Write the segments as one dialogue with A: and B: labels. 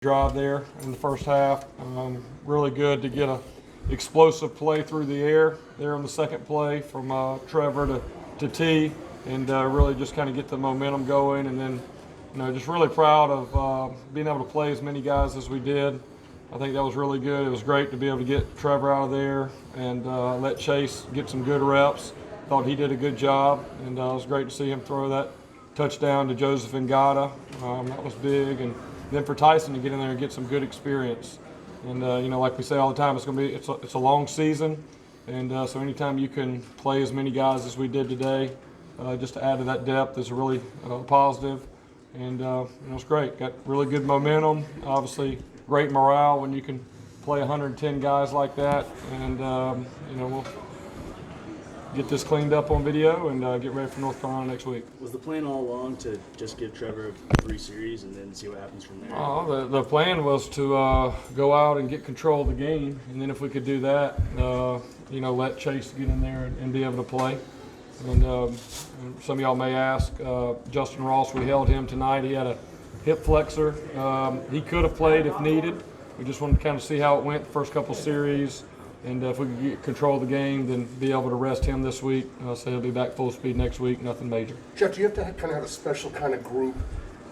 A: drive there in the first half. Really good to get a explosive play through the air there on the second play from Trevor to T, and really just kind of get the momentum going. And then, just really proud of being able to play as many guys as we did. I think that was really good. It was great to be able to get Trevor out of there and let Chase get some good reps. Thought he did a good job, and it was great to see him throw that touchdown to Joseph Ngata. That was big, and then for Tyson to get in there and get some good experience. And like we say all the time, it's a long season, and so anytime you can play as many guys as we did today, just to add to that depth is really positive. And it's great. Got really good momentum. Obviously, great morale when you can play 110 guys like that, and we'll get this cleaned up on video and get ready for North Carolina next week.
B: Was the plan all along to just give Trevor 3 series and then see what happens from there?
A: The plan was to go out and get control of the game, and then if we could do that, let Chase get in there and be able to play. And some of y'all may ask, Justin Ross, we held him tonight. He had a hip flexor. He could have played if needed. We just wanted to kind of see how it went the first couple series. And if we could get control of the game, then be able to rest him this week. So he'll be back full speed next week, nothing major.
C: Jeff, do you have to kind of have a special kind of group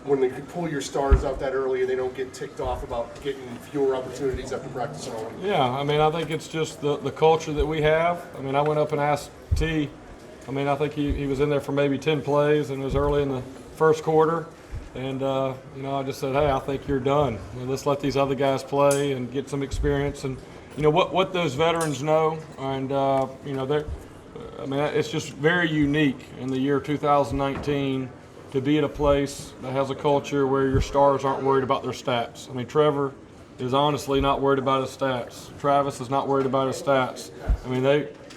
C: when they pull your stars out that early and they don't get ticked off about getting fewer opportunities after practice and all?
A: Yeah, I think it's just the culture that we have. I went up and asked T. I think he was in there for maybe 10 plays, and it was early in the first quarter. And, I just said, hey, I think you're done. Let's let these other guys play and get some experience. And what those veterans know, and it's just very unique in the year 2019 to be at a place that has a culture where your stars aren't worried about their stats. Trevor is honestly not worried about his stats. Travis is not worried about his stats.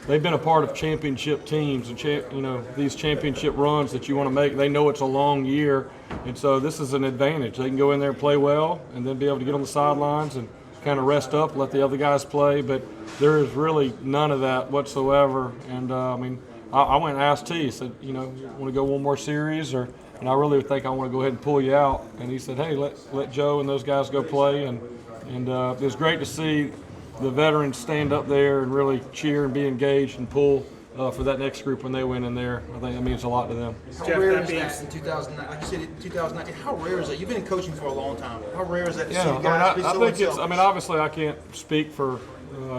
A: They've been a part of championship teams and these championship runs that you want to make. They know it's a long year, and so this is an advantage. They can go in there and play well, and then be able to get on the sidelines and kind of rest up, let the other guys play, but there is really none of that whatsoever. And I went and asked T, said, want to go one more series, and I really think I want to go ahead and pull you out. And he said, hey, let Joe and those guys go play. And it was great to see the veterans stand up there and really cheer and be engaged and pull for that next group when they went in there. I think that means a lot to them.
D: How rare is that in 2009? Like you said, in 2019, how rare is that? You've been in coaching for a long time. How rare is that to see you guys be so unselfish?
A: Obviously I can't speak for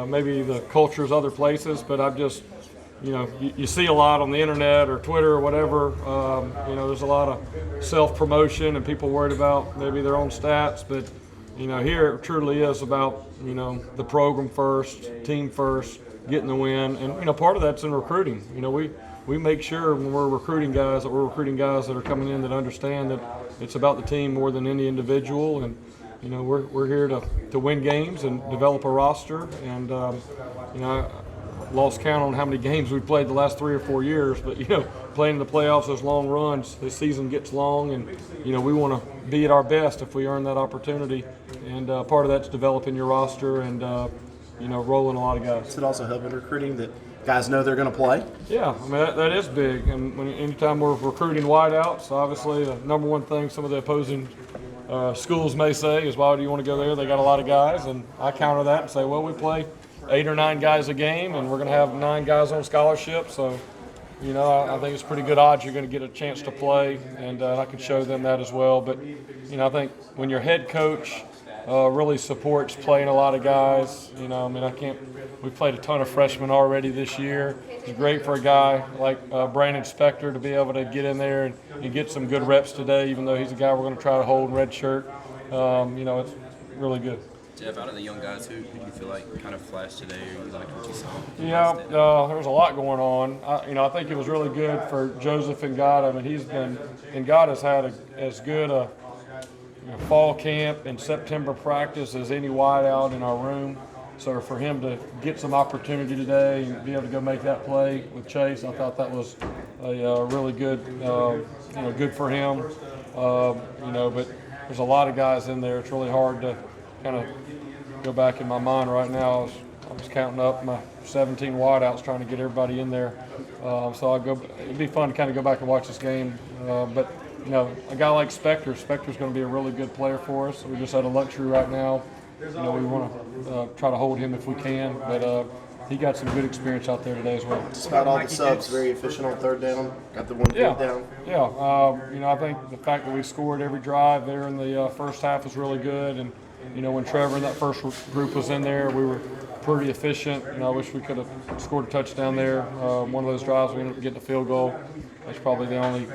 A: maybe the cultures other places, but I've just, you see a lot on the internet or Twitter or whatever. There's a lot of self-promotion and people worried about maybe their own stats, but here it truly is about, the program first, team first, getting the win. And, part of that's in recruiting. We make sure when we're recruiting guys that we're recruiting guys that are coming in that understand that it's about the team more than any individual. And, we're here to win games and develop a roster. And, I lost count on how many games we've played the last 3 or 4 years, but, playing in the playoffs, those long runs, the season gets long, and, we want to be at our best if we earn that opportunity. And part of that's developing your roster and, rolling a lot of guys.
B: Does it also help in recruiting that guys know they're going to play?
A: Yeah, that is big. And anytime we're recruiting wideouts, obviously the number one thing some of the opposing schools may say is, why do you want to go there? They got a lot of guys. And I counter that and say, well, we play 8 or 9 guys a game, and we're going to have 9 guys on scholarship. So, I think it's pretty good odds you're going to get a chance to play, and I can show them that as well. But, I think when your head coach really supports playing a lot of guys, we've played a ton of freshmen already this year. It's great for a guy like Brandon Spector to be able to get in there and get some good reps today, even though he's a guy we're going to try to hold in red shirt. It's really good.
E: Jeff, out of the young guys, who do you feel like kind of flashed today, or you liked what you saw?
A: Yeah, there was a lot going on. I think it was really good for Joseph Ngata. Ngata's had as good a fall camp and September practice as any wideout in our room. So for him to get some opportunity today and be able to go make that play with Chase, I thought that was a really good, good for him. But there's a lot of guys in there. It's really hard to kind of go back in my mind right now. I was counting up my 17 wideouts trying to get everybody in there. So it'd be fun to kind of go back and watch this game. But you know, a guy like Spector's going to be a really good player for us. We just had a luxury right now. You know, we want to try to hold him if we can, but he got some good experience out there today as well.
F: Just about all the subs, very efficient on third down. Got the one
A: Yeah,
F: down.
A: yeah. You know, I think the fact that we scored every drive there in the first half was really good. And you know, when Trevor and that first group was in there, we were pretty efficient. You know, I wish we could have scored a touchdown there. One of those drives we ended up getting a field goal. That's probably the only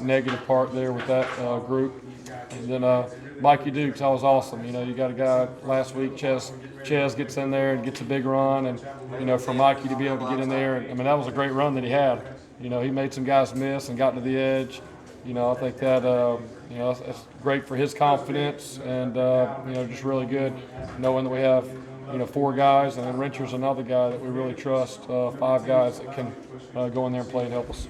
A: negative part there with that group. And then Mikey Dukes, that was awesome. You know, you got a guy last week, Ches gets in there and gets a big run, and you know, for Mikey to be able to get in there, I mean, that was a great run that he had. You know, he made some guys miss and got to the edge. You know, I think that you know, that's great for his confidence, and you know, just really good knowing that we have, you know, 4 guys, and then Rencher's another guy that we really trust, 5 guys that can go in there and play and help us.